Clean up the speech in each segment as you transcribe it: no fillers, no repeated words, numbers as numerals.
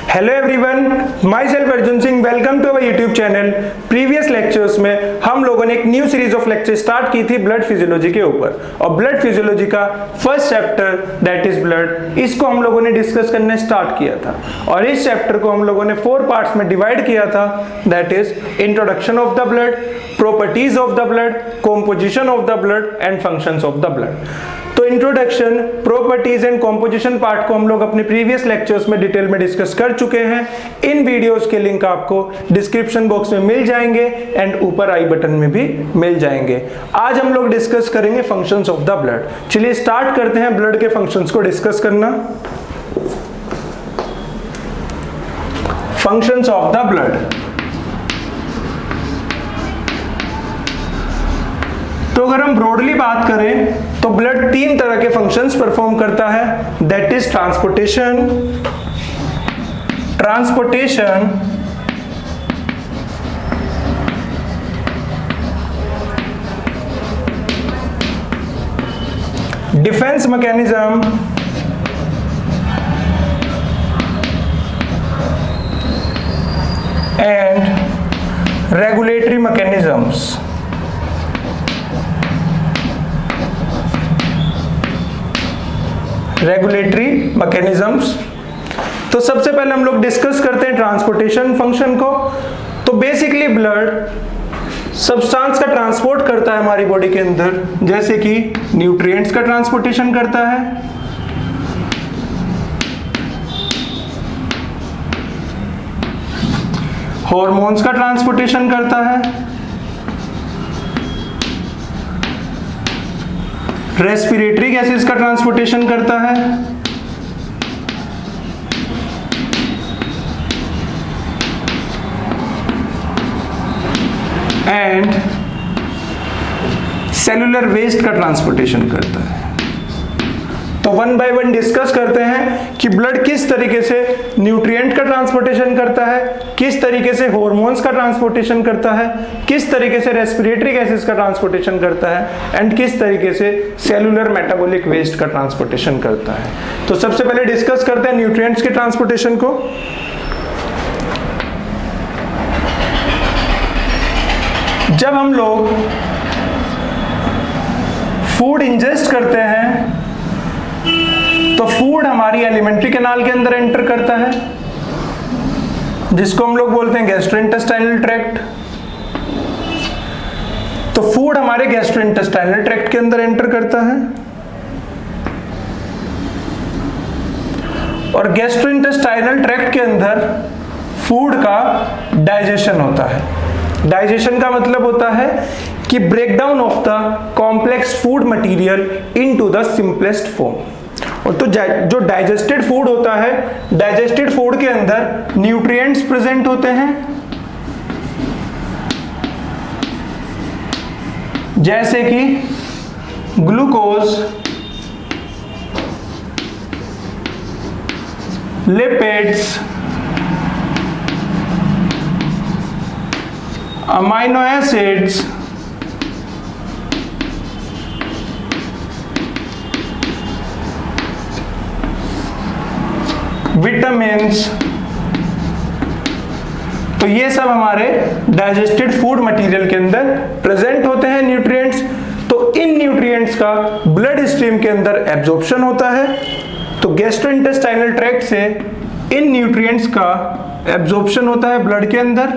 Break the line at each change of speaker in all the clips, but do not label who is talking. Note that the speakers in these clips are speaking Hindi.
Hello everyone, myself Arjun Singh, welcome to our YouTube channel. Previous lectures में हम लोगों ने एक new series of lecture start की थी ब्लड फिजियोलॉजी के ऊपर, और ब्लड फिजियोलॉजी का first chapter that is blood, इसको हम लोगों ने डिस्कस करना स्टार्ट किया था। और इस चैप्टर को हम लोगों ने 4 पार्ट्स में डिवाइड किया था, that is introduction of the blood, properties of the blood, composition of the blood and functions of the blood. तो introduction, properties and composition part को हम लोग अपने प्रीवियस लेक्चर्स में डिटेल में डिस्कस कर चुके हैं। इन वीडियोस के लिंक आपको डिस्क्रिप्शन बॉक्स में मिल जाएंगे एंड ऊपर आई बटन में भी मिल जाएंगे। आज हम लोग डिस्कस करेंगे फंक्शंस ऑफ द ब्लड। चलिए स्टार्ट करते हैं ब्लड के फंक्शंस को डिस्कस करना। Functions of the blood. तो अगर हम ब्रॉडली बात करें तो ब्लड 3 तरह के फंक्शंस परफॉर्म करता है, that is transportation, defence mechanism and regulatory mechanisms. Regulatory mechanisms. तो सबसे पहले हम लोग डिस्कस करते हैं ट्रांसपोर्टेशन फंक्शन को। तो बेसिकली ब्लड सब्सटेंस का ट्रांसपोर्ट करता है हमारी बॉडी के अंदर, जैसे कि न्यूट्रिएंट्स का ट्रांसपोर्टेशन करता है, हार्मोन्स का ट्रांसपोर्टेशन करता है, रेस्पिरेटरी गैसेस का ट्रांसपोर्टेशन करता है, एंड सेलुलर वेस्ट का ट्रांसपोर्टेशन करता है। तो वन बाय वन डिस्कस करते हैं कि ब्लड किस तरीके से न्यूट्रिएंट का ट्रांसपोर्टेशन करता है, किस तरीके से हार्मोन्स का ट्रांसपोर्टेशन करता है, किस तरीके से रेस्पिरेटरी गैसेस का ट्रांसपोर्टेशन करता है, एंड किस तरीके से सेलुलर मेटाबॉलिक वेस्ट का ट्रांसपोर्टेशन करता है। तो सबसे पहले डिस्कस करते हैं न्यूट्रिएंट्स के ट्रांसपोर्टेशन को। जब हम लोग फूड इंजेस्ट करते हैं तो फूड हमारी एलिमेंट्री कैनाल के अंदर एंटर करता है, जिसको हम लोग बोलते हैं गैस्ट्रोइंटेस्टाइनल ट्रैक्ट। तो फूड हमारे गैस्ट्रोइंटेस्टाइनल ट्रैक्ट के अंदर एंटर करता है, और गैस्ट्रोइंटेस्टाइनल ट्रैक्ट के अंदर फूड का डाइजेशन होता है। डाइजेशन का मतलब होता है कि breakdown of the complex food material into the simplest form. और तो जो डाइजेस्टेड फूड होता है, डाइजेस्टेड फूड के अंदर न्यूट्रिएंट्स प्रेजेंट होते हैं, जैसे कि glucose, lipids, amino acids, vitamins. तो ये सब हमारे डाइजेस्टेड फूड मटेरियल के अंदर प्रेजेंट होते हैं न्यूट्रिएंट्स। तो इन न्यूट्रिएंट्स का ब्लड स्ट्रीम के अंदर एब्जॉर्प्शन होता है। तो गैस्ट्रोइंटेस्टाइनल ट्रैक्ट से इन न्यूट्रिएंट्स का एब्जॉर्प्शन होता है ब्लड के अंदर,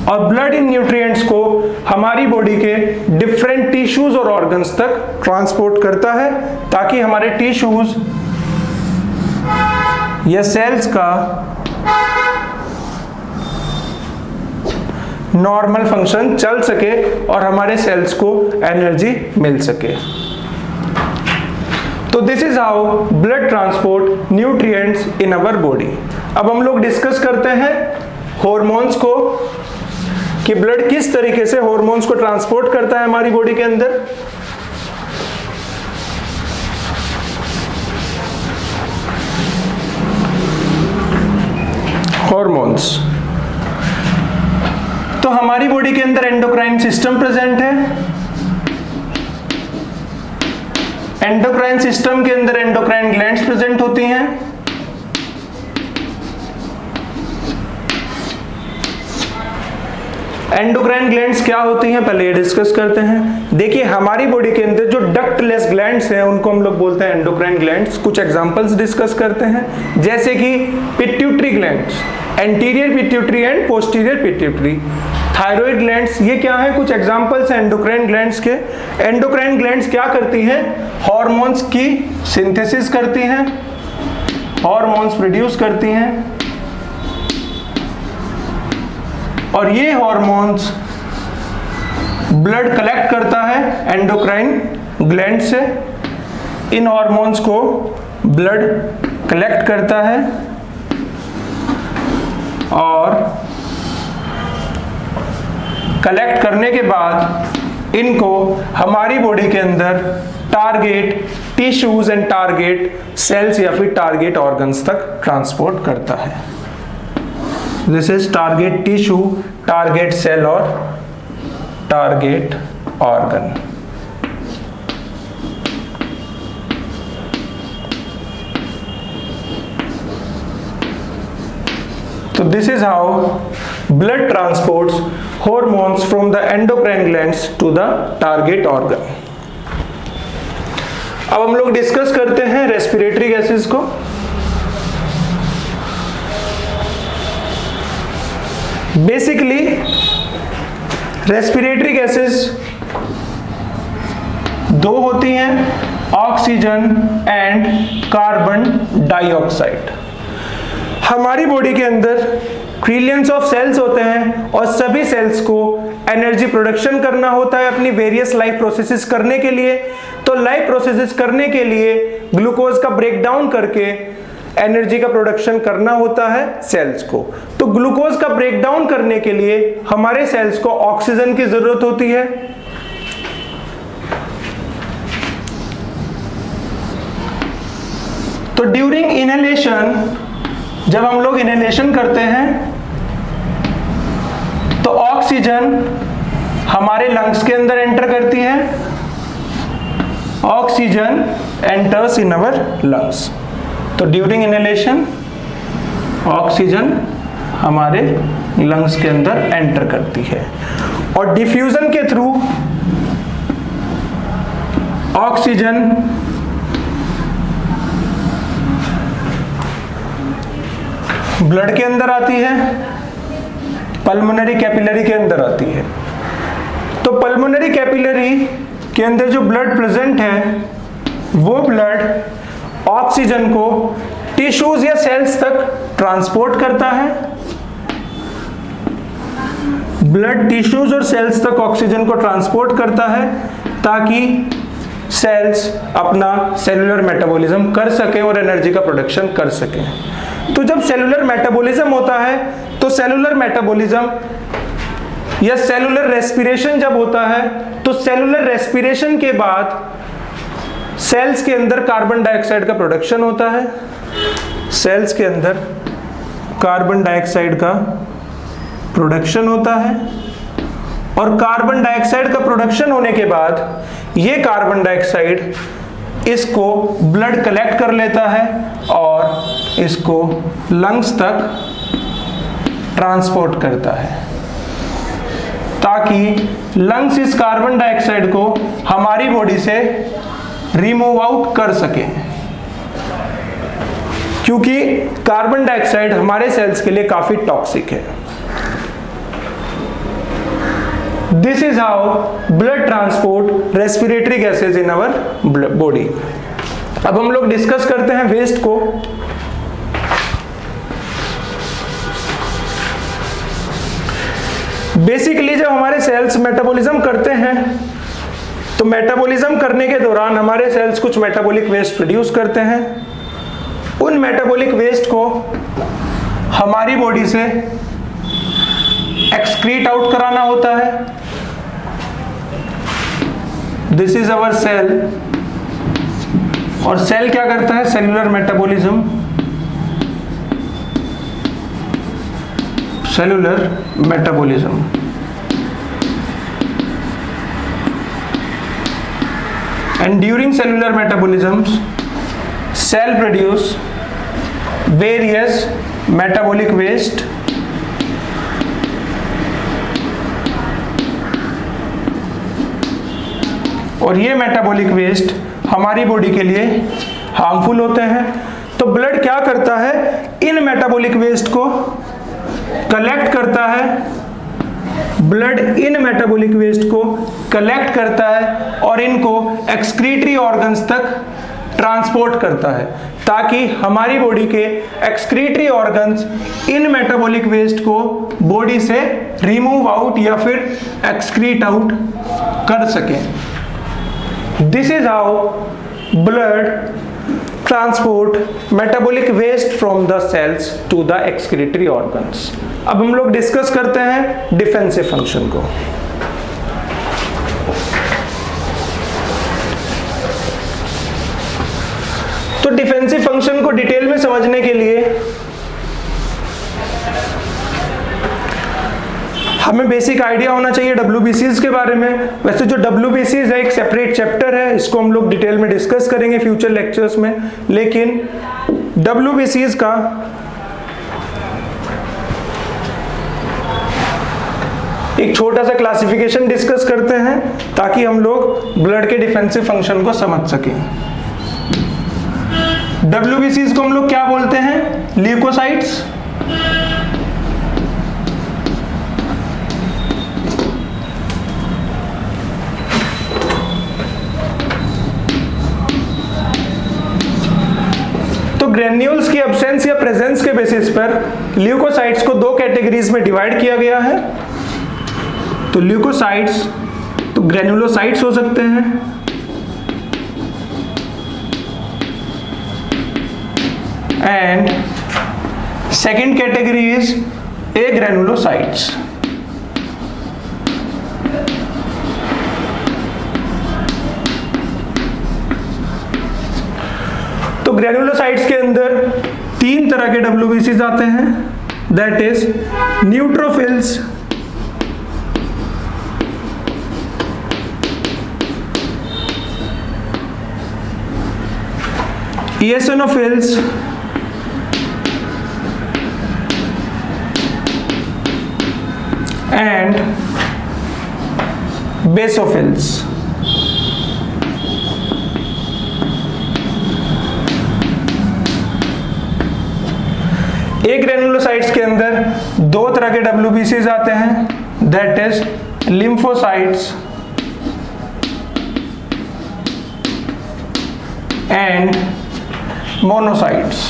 और ब्लड इन न्यूट्रिएंट्स को हमारी बॉडी के डिफरेंट टिश्यूज और ऑर्गन्स तक ट्रांसपोर्ट करता है, ताकि हमारे टिश्यूज या सेल्स का नॉर्मल फंक्शन चल सके और हमारे सेल्स को एनर्जी मिल सके। तो this is how blood transport nutrients in our body. अब हम लोग डिस्कस करते हैं हार्मोन्स को, कि ब्लड किस तरीके से हार्मोन्स को ट्रांसपोर्ट करता है हमारी बॉडी के अंदर। हार्मोन्स, तो हमारी बॉडी के अंदर एंडोक्राइन सिस्टम प्रेजेंट है, एंडोक्राइन सिस्टम के अंदर एंडोक्राइन ग्लैंड्स प्रेजेंट होती हैं। एंडोक्राइन ग्लैंड्स क्या होती हैं पहले ये डिस्कस करते हैं। देखिए हमारी बॉडी के अंदर जो डक्टलेस ग्लैंड्स हैं उनको हम लोग बोलते हैं एंडोक्राइन ग्लैंड्स। कुछ एग्जांपल्स डिस्कस करते हैं, जैसे कि pituitary glands, anterior pituitary and posterior pituitary. Thyroid glands, ये क्या है, कुछ एग्जांपल्स हैं एंडोक्राइन ग्लैंड्स के। एंडोक्राइन ग्लैंड्स क्या करती हैं, हार्मोन्स की सिंथेसिस करती हैं, हार्मोन्स प्रोड्यूस करती हैं, और ये हार्मोन्स ब्लड कलेक्ट करता है एंडोक्राइन ग्लैंड से। इन हार्मोन्स को ब्लड कलेक्ट करता है और कलेक्ट करने के बाद इनको हमारी बॉडी के अंदर target tissues and target cells या फिर टारगेट ऑर्गन्स तक ट्रांसपोर्ट करता है। This is target tissue, target cell और टारगेट ऑर्गन। तो this is how blood transports hormones from the endocrine glands to the target organ। अब हम लोग डिस्कस करते हैं रेस्पिरेटरी गैसेस को। बेसिकली रेस्पिरेटरी गैसेस दो होती हैं, ऑक्सीजन एंड कार्बन डाइऑक्साइड। हमारी बॉडी के अंदर ट्रिलियंस ऑफ सेल्स होते हैं और सभी सेल्स को एनर्जी प्रोडक्शन करना होता है अपनी वेरियस लाइफ प्रोसेसेस करने के लिए। तो लाइफ प्रोसेसेस करने के लिए ग्लूकोज का ब्रेकडाउन करके एनर्जी का प्रोडक्शन करना होता है सेल्स को। तो ग्लूकोज का ब्रेकडाउन करने के लिए हमारे सेल्स को ऑक्सीजन की जरूरत होती है। तो ड्यूरिंग इनहेलेशन, जब हम लोग इनहेलेशन करते हैं तो ऑक्सीजन हमारे लंग्स के अंदर एंटर करती है। Oxygen enters in our lungs. तो ड्यूरिंग इनहेलेशन ऑक्सीजन हमारे लंग्स के अंदर एंटर करती है और डिफ्यूजन के थ्रू ऑक्सीजन ब्लड के अंदर आती है, पल्मोनरी कैपिलरी के अंदर आती है। तो पल्मोनरी कैपिलरी के अंदर जो ब्लड प्रेजेंट है वो ब्लड ऑक्सीजन को टिश्यूज या सेल्स तक ट्रांसपोर्ट करता है। ब्लड टिश्यूज और सेल्स तक ऑक्सीजन को ट्रांसपोर्ट करता है ताकि सेल्स अपना सेलुलर मेटाबॉलिज्म कर सके और एनर्जी का प्रोडक्शन कर सके। तो जब सेलुलर मेटाबॉलिज्म होता है तो सेलुलर मेटाबॉलिज्म या सेलुलर रेस्पिरेशन जब होता है तो सेलुलर रेस्पिरेशन के बाद सेल्स के अंदर कार्बन डाइऑक्साइड का प्रोडक्शन होता है। सेल्स के अंदर कार्बन डाइऑक्साइड का प्रोडक्शन होता है और कार्बन डाइऑक्साइड का प्रोडक्शन होने के बाद ये कार्बन डाइऑक्साइड इसको ब्लड कलेक्ट कर लेता है और इसको लंग्स तक ट्रांसपोर्ट करता है ताकि लंग्स इस कार्बन डाइऑक्साइड को हमारी बॉडी से रिमूव आउट कर सके, क्योंकि कार्बन डाइऑक्साइड हमारे सेल्स के लिए काफी टॉक्सिक है। This is how blood transport respiratory gases in our body. अब हम लोग डिस्कस करते हैं वेस्ट को। बेसिकली जब हमारे सेल्स मेटाबॉलिज्म करते हैं तो मेटाबॉलिज्म करने के दौरान हमारे सेल्स कुछ मेटाबॉलिक वेस्ट प्रोड्यूस करते हैं। उन मेटाबॉलिक वेस्ट को हमारी बॉडी से एक्सक्रीट आउट कराना होता है। This is our cell. और सेल क्या करता है? Cellular metabolism. Cellular metabolism. and during cellular metabolisms cell produce various metabolic waste और ये मेटाबॉलिक वेस्ट हमारी बॉडी के लिए हार्मफुल होते हैं। तो ब्लड क्या करता है, इन मेटाबॉलिक वेस्ट को कलेक्ट करता है, ब्लड इन मेटाबॉलिक वेस्ट को कलेक्ट करता है और इनको एक्सक्रीटरी ऑर्गन्स तक ट्रांसपोर्ट करता है, ताकि हमारी बॉडी के एक्सक्रीटरी ऑर्गन्स इन मेटाबॉलिक वेस्ट को बॉडी से रिमूव आउट या फिर एक्सक्रीट आउट कर सकें। This is how blood transport metabolic waste from the cells to the excretory organs। अब हम लोग डिस्कस करते हैं डिफेंसिव फंक्शन को। तो डिफेंसिव फंक्शन को डिटेल में समझने के लिए हमें बेसिक आइडिया होना चाहिए WBCs के बारे में। वैसे जो WBCs है एक सेपरेट चैप्टर है, इसको हम लोग डिटेल में डिस्कस करेंगे फ्यूचर लेक्चर्स में, लेकिन WBCs का एक छोटा सा क्लासिफिकेशन डिस्कस करते हैं ताकि हम लोग ब्लड के डिफेंसिव फंक्शन को समझ सकें। WBCs को हम लोग क्या बोलते हैं, ल्यूकोसाइट्स, ग्रेन्यूल्स की एब्सेंस या प्रेजेंस के बेसिस पर ल्यूकोसाइट्स को दो कैटेगरीज में डिवाइड किया गया है। तो ल्यूकोसाइट्स तो ग्रेनुलोसाइट्स हो सकते हैं and second category is a granulocytes. तो ग्रेनुलोसाइट्स के अंदर तीन तरह के WBCs आते हैं, that is neutrophils, eosinophils and basophils. एक ग्रेनुलोसाइट्स के अंदर दो तरह के WBCs आते हैं, that is lymphocytes and monocytes.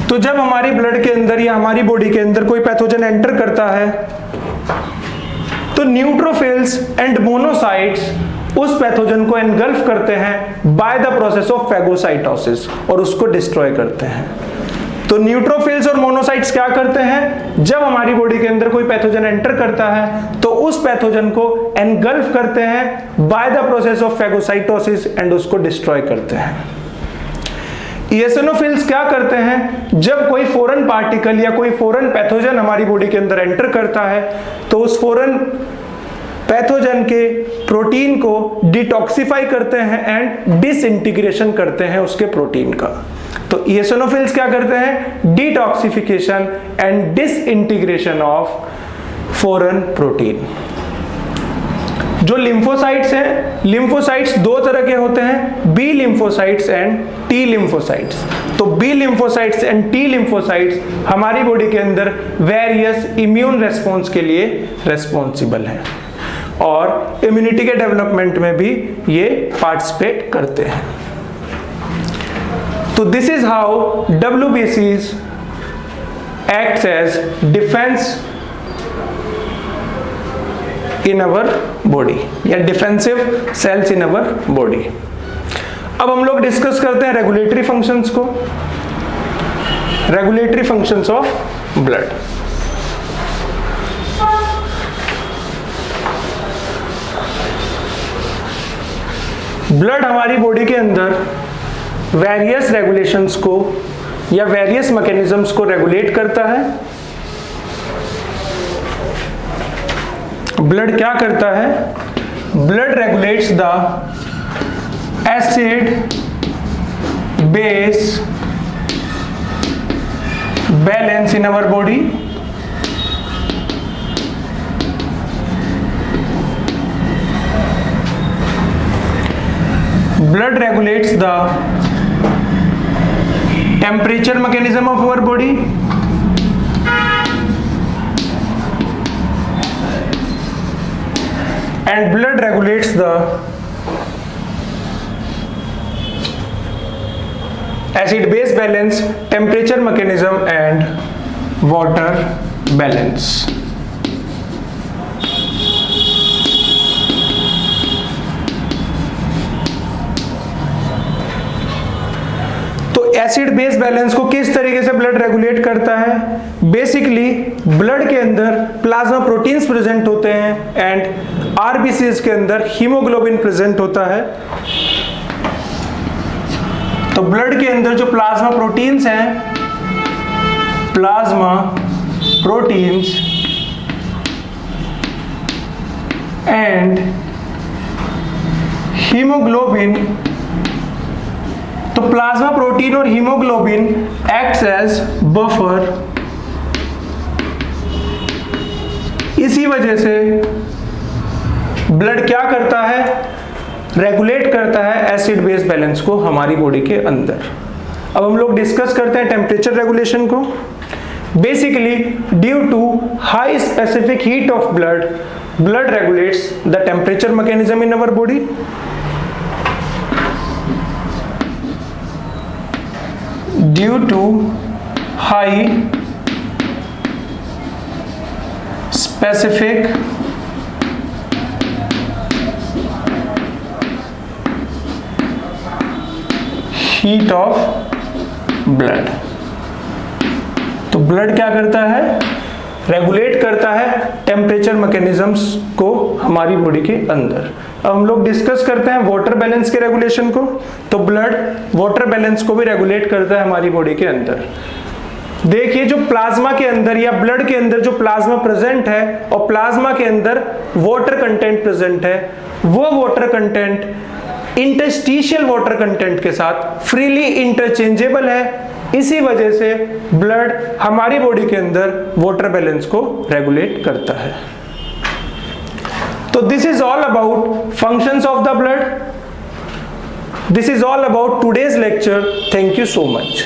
तो जब हमारी ब्लड के अंदर या हमारी बॉडी के अंदर कोई पैथोजन एंटर करता है तो न्यूट्रोफिल्स एंड मोनोसाइट्स उस पैथोजन को एनगल्फ करते हैं by the process of phagocytosis और उसको डिस्ट्रॉय करते हैं। तो न्यूट्रोफिल्स और मोनोसाइट्स क्या करते हैं, जब हमारी बॉडी के अंदर कोई पैथोजन एंटर करता है तो उस पैथोजन को एनगल्फ करते हैं by the process of phagocytosis and उसको डिस्ट्रॉय करते हैं। इओसिनोफिल्स क्या करते हैं, जब कोई फॉरेन पार्टिकल या कोई फॉरेन पैथोजन हमारी बॉडी के अंदर एंटर करता है तो उस फॉरेन पैथोजन के प्रोटीन को डिटॉक्सिफाई करते हैं एंड डिसइंटीग्रेशन करते हैं उसके प्रोटीन का। तो इओसिनोफिल्स क्या करते हैं, detoxification and disintegration of foreign protein. जो लिम्फोसाइट्स हैं, लिम्फोसाइट्स दो तरह के होते हैं, B lymphocytes and T lymphocytes. तो B lymphocytes and T lymphocytes हमारी बॉडी के अंदर वेरियस इम्यून रेस्पॉन्स के लिए रेस्पॉन्सिबल हैं और इम्यूनिटी के डेवलपमेंट में भी ये पार्टिसिपेट करते हैं। तो this is how WBCs acts as defense in our body या defensive cells in our body. अब हम लोग डिस्कस करते हैं रेगुलेटरी फंक्शंस को, regulatory functions of blood. Blood हमारी बॉडी के अंदर वेरियस रेगुलेशंस को या वेरियस मैकेनिज्म्स को रेगुलेट करता है। ब्लड क्या करता है? Blood regulates the acid base balance in our body. Blood regulates the temperature mechanism of our body, and blood regulates the acid base balance, temperature mechanism and water balance. Acid base balance को किस तरीके से ब्लड रेगुलेट करता है? बेसिकली ब्लड के अंदर प्लाज्मा प्रोटीन्स प्रेजेंट होते हैं एंड आरबीसीज के अंदर हीमोग्लोबिन प्रेजेंट होता है। तो ब्लड के अंदर जो प्लाज्मा प्रोटीन्स हैं, प्लाज्मा प्रोटीन्स एंड हीमोग्लोबिन, तो प्लाज्मा प्रोटीन और हीमोग्लोबिन एक्ट्स एज बफर। इसी वजह से ब्लड क्या करता है? रेगुलेट करता है एसिड बेस बैलेंस को हमारी बॉडी के अंदर। अब हम लोग डिस्कस करते हैं टेम्परेचर रेगुलेशन को। Basically due to high specific heat of blood, blood regulates the temperature mechanism in our body. Due to high specific heat of blood, तो ब्लड क्या करता है? रेगुलेट करता है टेम्परेचर मैकेनिज्म्स को हमारी बॉडी के अंदर। अब हम लोग डिस्कस करते हैं वाटर बैलेंस के रेगुलेशन को। तो ब्लड वाटर बैलेंस को भी रेगुलेट करता है हमारी बॉडी के अंदर। देखिए जो प्लाज्मा के अंदर या ब्लड के अंदर जो प्लाज्मा प्रेजेंट है और प्लाज्मा के अंदर वाटर कंटेंट प्रेजेंट है, वो water content interstitial water content के साथ फ्रीली इंटरचेंजेबल है। इसी वजह से ब्लड हमारी बॉडी के अंदर वाटर बैलेंस को रेगुलेट करता है। तो this is all about functions of the blood. This is all about today's lecture. Thank you so much.